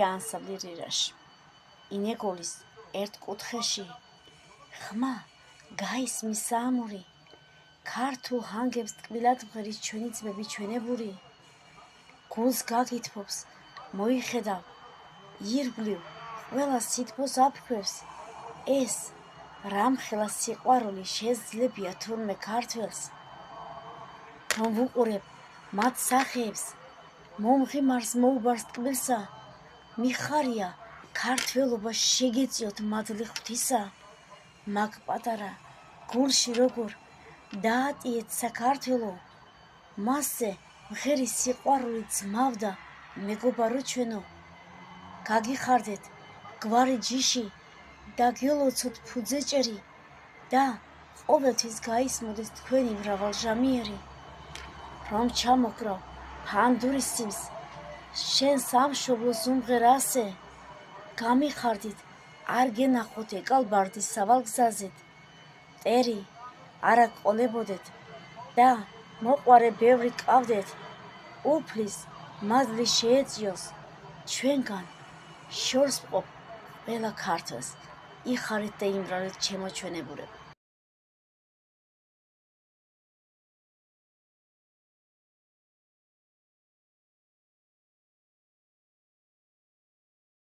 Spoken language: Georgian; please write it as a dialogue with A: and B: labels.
A: ანსამბლი რირაში. ინეგოლის ერთ კუთხეში ხმა გაისმის საამური, ქართულ ჰანგებს ტკბილად მღერის ჩვენი ძმები ჩვენებური. გულს გაგითბობს, მოიხედავ, ირგვლივ ყველა სითბოს აფრქვევს. ეს რამხელა სიყვარული შეძლებია თურმე ქართველს, რომ ვუყურებ მათ სახეებს, მომღიმარს მოუბარს ტკბილსა, მიხარია ქართველობა შეგეწიოთ მადლი ღვთისა. მაგ პატარა გულში როგორ დაატიეთ საქართველო, მასზე მღერის სიყვარული ძმავდა მეგობარო ჩვენო. გაგიხარდეთ გვარი ჯიში და გელოცოთ ფუძეჭერი და ყოველთვის გაისმოდეს თქვენი მრავალჟამიერი. რომ ჩამოგრავ ფანდურის სიმს, შენ სამშობლოს უმღერ ასე, გამიხარდით არ გენახოთ ეკალბარდის სავალგზაზეთ. მტერი არა ყოლებოდეთ და მოყვარე ბევრი ყავდეთ, უფლის მადლი შეეწიოს ჩვენგან შორს მყოფ ყველა ქართველს. იხარეთ და იმრავლეთ ჩემო ჩვენებურებო.